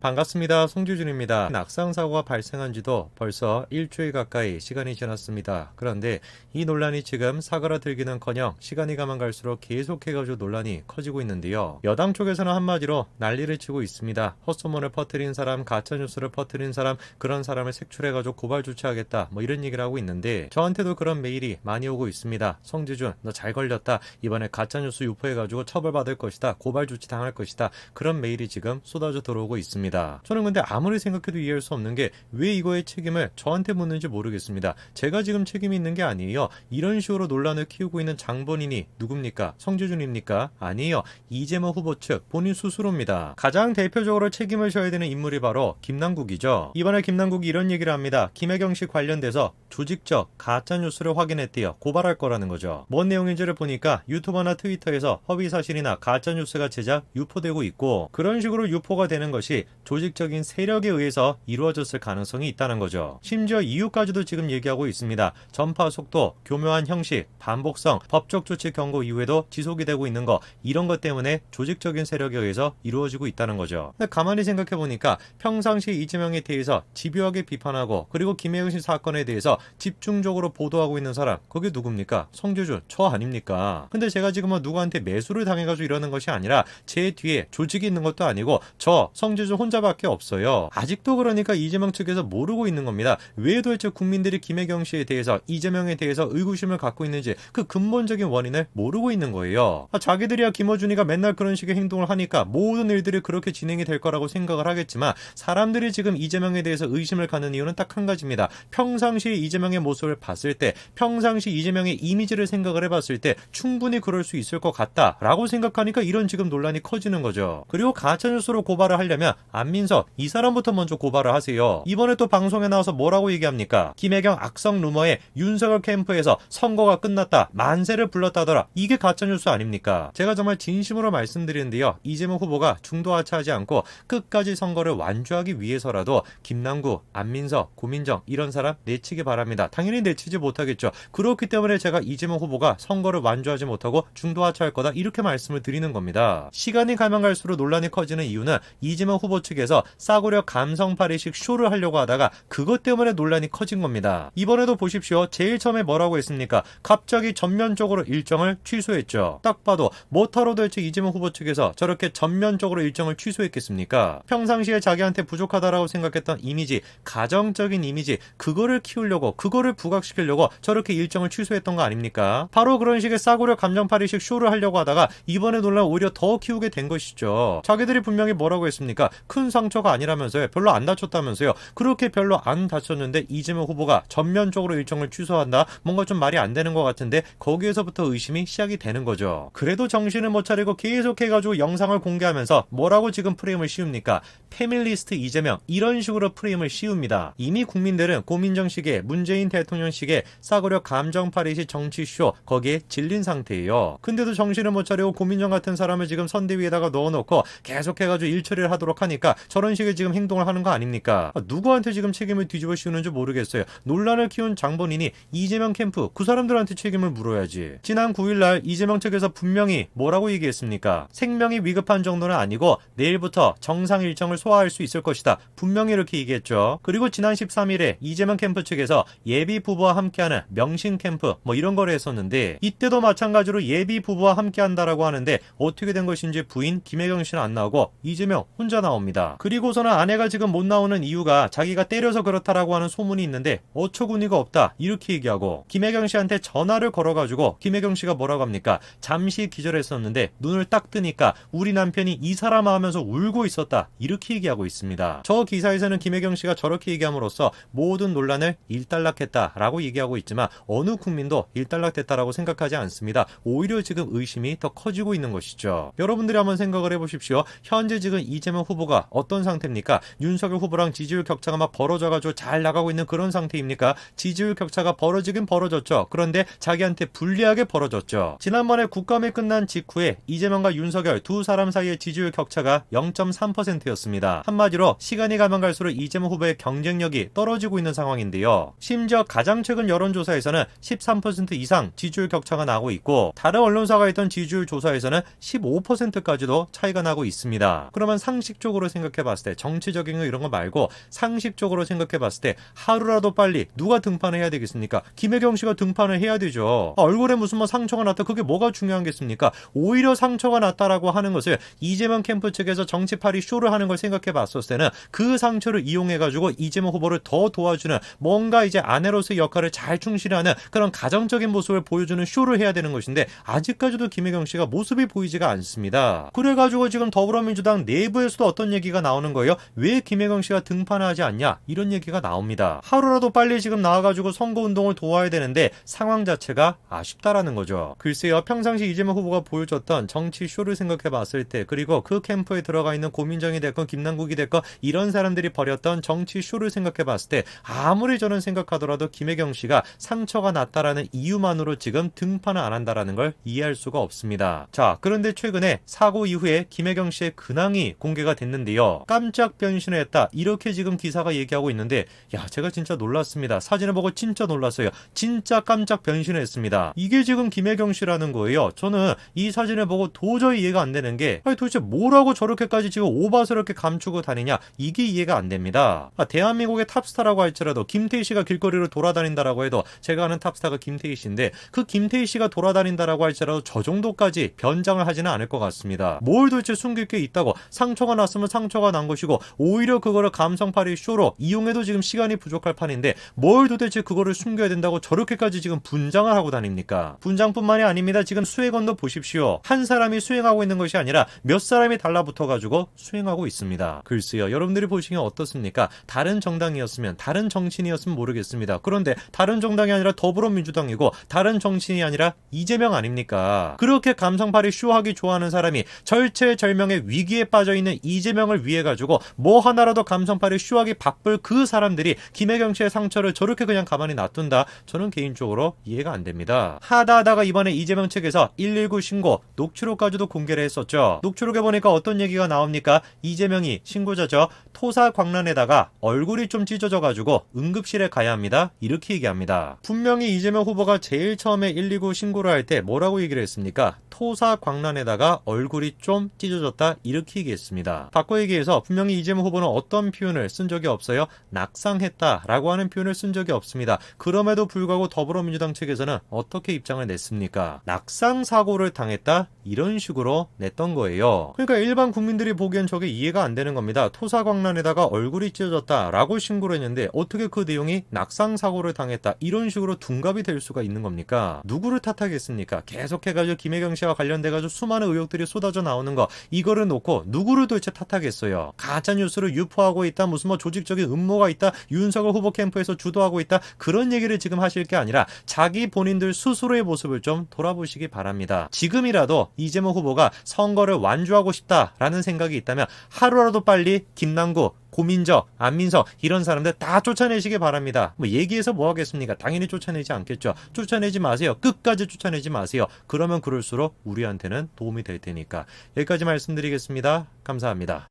반갑습니다. 송규준입니다. 낙상사고가 발생한 지도 벌써 일주일 가까이 시간이 지났습니다. 그런데 이 논란이 지금 사그라들기는커녕 시간이 가면 갈수록 계속해가지고 논란이 커지고 있는데요. 여당 쪽에서는 한마디로 난리를 치고 있습니다. 헛소문을 퍼뜨린 사람, 가짜뉴스를 퍼뜨린 사람, 그런 사람을 색출해가지고 고발 조치하겠다, 뭐 이런 얘기를 하고 있는데 저한테도 그런 메일이 많이 오고 있습니다. 송규준, 너 잘 걸렸다. 이번에 가짜뉴스 유포해가지고 처벌받을 것이다. 고발 조치 당할 것이다. 그런 메일이 지금 쏟아져 들어오고 있습니다. 저는 근데 아무리 생각해도 이해할 수 없는 게 왜 이거의 책임을 저한테 묻는지 모르겠습니다. 제가 지금 책임이 있는 게 아니에요. 이런 식으로 논란을 키우고 있는 장본인이 누굽니까? 송규준입니까? 아니에요. 이재명 후보 측 본인 스스로입니다. 가장 대표적으로 책임을 져야 되는 인물이 바로 김남국이죠. 이번에 김남국이 이런 얘기를 합니다. 김혜경 씨 관련돼서 조직적 가짜뉴스를 확인했대요. 고발할 거라는 거죠. 뭔 내용인지를 보니까 유튜버나 트위터에서 허위사실이나 가짜뉴스가 제작, 유포되고 있고 그런 식으로 유포가 되는 것이 조직적인 세력에 의해서 이루어졌을 가능성이 있다는 거죠. 심지어 이유까지도 지금 얘기하고 있습니다. 전파 속도, 교묘한 형식, 반복성, 법적 조치 경고 이후에도 지속이 되고 있는 거, 이런 것 때문에 조직적인 세력에 의해서 이루어지고 있다는 거죠. 근데 가만히 생각해보니까 평상시 이재명에 대해서 집요하게 비판하고 그리고 김혜경 씨 사건에 대해서 집중적으로 보도하고 있는 사람, 그게 누굽니까? 송규준, 저 아닙니까? 근데 제가 지금 뭐 누구한테 매수를 당해가지고 이러는 것이 아니라 제 뒤에 조직이 있는 것도 아니고 저 송규준 혼자밖에 없어요. 아직도 그러니까 이재명 측에서 모르고 있는 겁니다. 왜 도대체 국민들이 김혜경 씨에 대해서, 이재명에 대해서 의구심을 갖고 있는지 그 근본적인 원인을 모르고 있는 거예요. 자기들이야 김어준이가 맨날 그런 식의 행동을 하니까 모든 일들이 그렇게 진행이 될 거라고 생각을 하겠지만 사람들이 지금 이재명에 대해서 의심을 갖는 이유는 딱 한 가지입니다. 평상시 이재명의 모습을 봤을 때, 평상시 이재명의 이미지를 생각을 해봤을 때 충분히 그럴 수 있을 것 같다라고 생각하니까 이런 지금 논란이 커지는 거죠. 그리고 가짜뉴스로 고발을 하려면 안민석, 이 사람부터 먼저 고발을 하세요. 이번에 또 방송에 나와서 뭐라고 얘기합니까? 김혜경 악성 루머에 윤석열 캠프에서 선거가 끝났다, 만세를 불렀다더라. 이게 가짜뉴스 아닙니까? 제가 정말 진심으로 말씀드리는데요. 이재명 후보가 중도하차하지 않고 끝까지 선거를 완주하기 위해서라도 김남국, 안민석, 고민정 이런 사람 내치기 바랍니다. 당연히 내치지 못하겠죠. 그렇기 때문에 제가 이재명 후보가 선거를 완주하지 못하고 중도하차할 거다, 이렇게 말씀을 드리는 겁니다. 시간이 가면 갈수록 논란이 커지는 이유는 이재명 후보 측에서 싸구려 감성파리식 쇼를 하려고 하다가 그것 때문에 논란이 커진 겁니다. 이번에도 보십시오. 제일 처음에 뭐라고 했습니까? 갑자기 전면적으로 일정을 취소했죠. 딱 봐도 뭐하러 도대체 이재명 후보 측에서 저렇게 전면적으로 일정을 취소했겠습니까? 평상시에 자기한테 부족하다라고 생각했던 이미지, 가정적인 이미지, 그거를 키우려고, 그거를 부각시키려고 저렇게 일정을 취소했던 거 아닙니까? 바로 그런 식의 싸구려 감정파리식 쇼를 하려고 하다가 이번에 논란 오히려 더 키우게 된 것이죠. 자기들이 분명히 뭐라고 했습니까? 큰 상처가 아니라면서요. 별로 안 다쳤다면서요. 그렇게 별로 안 다쳤는데 이재명 후보가 전면적으로 일정을 취소한다? 뭔가 좀 말이 안 되는 것 같은데 거기에서부터 의심이 시작이 되는 거죠. 그래도 정신을 못 차리고 계속해가지고 영상을 공개하면서 뭐라고 지금 프레임을 씌웁니까? 패밀리스트 이재명, 이런 식으로 프레임을 씌웁니다. 이미 국민들은 고민정 시계, 문재인 대통령 시계, 싸구려 감정파리식 정치쇼, 거기에 질린 상태예요. 근데도 정신을 못 차리고 고민정 같은 사람을 지금 선대 위에다가 넣어놓고 계속해가지고 일처리를 하도록 하니까 저런 식의 지금 행동을 하는 거 아닙니까? 누구한테 지금 책임을 뒤집어 씌우는지 모르겠어요. 논란을 키운 장본인이 이재명 캠프, 그 사람들한테 책임을 물어야지. 지난 9일날 이재명 측에서 분명히 뭐라고 얘기했습니까? 생명이 위급한 정도는 아니고 내일부터 정상 일정을 소화할 수 있을 것이다. 분명히 이렇게 얘기했죠. 그리고 지난 13일에 이재명 캠프 측에서 예비 부부와 함께하는 명신 캠프, 뭐 이런 거를 했었는데 이때도 마찬가지로 예비 부부와 함께한다라고 하는데 어떻게 된 것인지 부인 김혜경 씨는 안 나오고 이재명 혼자 나옵니다. 그리고서는 아내가 지금 못 나오는 이유가 자기가 때려서 그렇다라고 하는 소문이 있는데 어처구니가 없다, 이렇게 얘기하고 김혜경 씨한테 전화를 걸어가지고 김혜경 씨가 뭐라고 합니까? 잠시 기절했었는데 눈을 딱 뜨니까 우리 남편이 이 사람아 하면서 울고 있었다, 이렇게 얘기하고 있습니다. 저 기사에서는 김혜경 씨가 저렇게 얘기함으로써 모든 논란을 일단락했다라고 얘기하고 있지만 어느 국민도 일단락됐다라고 생각하지 않습니다. 오히려 지금 의심이 더 커지고 있는 것이죠. 여러분들이 한번 생각을 해보십시오. 현재 지금 이재명 후보가 어떤 상태입니까? 윤석열 후보랑 지지율 격차가 막 벌어져가지고 잘 나가고 있는 그런 상태입니까? 지지율 격차가 벌어지긴 벌어졌죠. 그런데 자기한테 불리하게 벌어졌죠. 지난번에 국감이 끝난 직후에 이재명과 윤석열 두 사람 사이의 지지율 격차가 0.3%였습니다. 한마디로 시간이 가면 갈수록 이재명 후보의 경쟁력이 떨어지고 있는 상황인데요. 심지어 가장 최근 여론조사에서는 13% 이상 지지율 격차가 나고 있고 다른 언론사가 했던 지지율 조사에서는 15%까지도 차이가 나고 있습니다. 그러면 상식적으로 생각해 봤을 때 정치적인 거 이런 거 말고 상식적으로 생각해 봤을 때 하루라도 빨리 누가 등판을 해야 되겠습니까? 김혜경 씨가 등판을 해야 되죠. 얼굴에 무슨 뭐 상처가 났다 그게 뭐가 중요하겠습니까? 오히려 상처가 났다라고 하는 것을 이재명 캠프 측에서 정치팔이 쇼를 하는 걸 생각해 봤었을 때는 그 상처를 이용해 가지고 이재명 후보를 더 도와주는 뭔가 이제 아내로서의 역할을 잘 충실하는 그런 가정적인 모습을 보여주는 쇼를 해야 되는 것인데 아직까지도 김혜경 씨가 모습이 보이지가 않습니다. 그래가지고 지금 더불어민주당 내부에서도 어떤 얘기가 나오는 거예요? 왜 김혜경 씨가 등판하지 않냐? 이런 얘기가 나옵니다. 하루라도 빨리 지금 나와가지고 선거운동을 도와야 되는데 상황 자체가 아쉽다라는 거죠. 글쎄요, 평상시 이재명 후보가 보여줬던 정치 쇼를 생각해 봤을 때 그리고 그 캠프에 들어가 있는 고민정이 됐건 김남국이 됐건 이런 사람들이 벌였던 정치 쇼를 생각해 봤을 때 아무리 저는 생각하더라도 김혜경 씨가 상처가 났다라는 이유만으로 지금 등판을 안 한다라는 걸 이해할 수가 없습니다. 자, 그런데 최근에 사고 이후에 김혜경 씨의 근황이 공개가 됐는데요. 깜짝 변신을 했다. 이렇게 지금 기사가 얘기하고 있는데 야, 제가 진짜 놀랐습니다. 사진을 보고 진짜 놀랐어요. 진짜 깜짝 변신을 했습니다. 이게 지금 김혜경 씨라는 거예요. 저는 이 사진을 보고 도저히 이해가 안 되는 게 아니 도대체 뭐라고 저렇게까지 지금 오바스럽게 감추고 다니냐 이게 이해가 안 됩니다. 대한민국의 탑스타라고 할지라도 김태희 씨가 길거리로 돌아다닌다라고 해도 제가 아는 탑스타가 김태희 씨인데 그 김태희 씨가 돌아다닌다라고 할지라도 저 정도까지 변장을 하지는 않을 것 같습니다. 뭘 도대체 숨길 게 있다고 상처가 났으면 상처가 난 것이고 오히려 그거를 감성팔이 쇼로 이용해도 지금 시간이 부족할 판인데 뭘 도대체 그거를 숨겨야 된다고 저렇게까지 지금 분장을 하고 다닙니까? 분장뿐만이 아닙니다. 지금 수행원도 보십시오. 한 사람이 수행하고 있는 것이 아니라 몇 사람이 달라붙어가지고 수행하고 있습니다. 글쎄요, 여러분들이 보시기엔 어떻습니까? 다른 정당이었으면 다른 정치인이었으면 모르겠습니다. 그런데 다른 정당이 아니라 더불어민주당이고 다른 정치인이 아니라 이재명 아닙니까? 그렇게 감성팔이 쇼하기 좋아하는 사람이 절체절명의 위기에 빠져있는 이재명을 위해 가지고 뭐 하나라도 감성팔이 쇼하기 바쁠 그 사람들이 김혜경 씨의 상처를 저렇게 그냥 가만히 놔둔다? 저는 개인적으로 이해가 안 됩니다. 하다하다가 이번에 이재명 측에서 119 신고 녹취록까지도 공개를 했었죠. 녹취록에 보니까 어떤 얘기가 나옵니까? 이재명이 신고자죠. 토사광란에다가 얼굴이 좀 찢어져 가지고 응급실에 가야 합니다. 이렇게 얘기합니다. 분명히 이재명 후보가 제일 처음에 119 신고를 할 때 뭐라고 얘기를 했습니까? 토사광란에다가 얼굴이 좀 찢어졌다 이렇게 얘기했습니다. 바꿔 얘기해서 분명히 이재명 후보는 어떤 표현을 쓴 적이 없어요. 낙상했다라고 하는 표현을 쓴 적이 없습니다. 그럼에도 불구하고 더불어민주당 측에서는 어떻게 입장을 냈습니까? 낙상 사고를 당했다 이런 식으로 냈던 거예요. 그러니까 일반 국민들이 보기엔 저게 이해가 안 되는 겁니다. 토사광란에다가 얼굴이 찢어졌다라고 신고를 했는데 어떻게 그 내용이 낙상 사고를 당했다 이런 식으로 둔갑이 될 수가 있는 겁니까? 누구를 탓하겠습니까? 계속해가지고 김혜경 씨와 관련돼가지고 수많은 의혹들이 쏟아져 나오는 거 이거를 놓고 누구를 도대체 탓하겠어요? 가짜뉴스를 유포하고 있다 무슨 뭐 조직적인 음모가 있다 윤석열 후보 캠프에서 주도하고 있다 그런 얘기를 지금 하실 게 아니라 자기 본인들 스스로의 모습을 좀 돌아보시기 바랍니다. 지금이라도 이재명 후보가 선거를 완주하고 싶다라는 생각이 있다면 하루라도 빨리 김남국 고민정, 안민석 이런 사람들 다 쫓아내시기 바랍니다. 뭐 얘기해서 뭐 하겠습니까? 당연히 쫓아내지 않겠죠. 쫓아내지 마세요. 끝까지 쫓아내지 마세요. 그러면 그럴수록 우리한테는 도움이 될 테니까. 여기까지 말씀드리겠습니다. 감사합니다.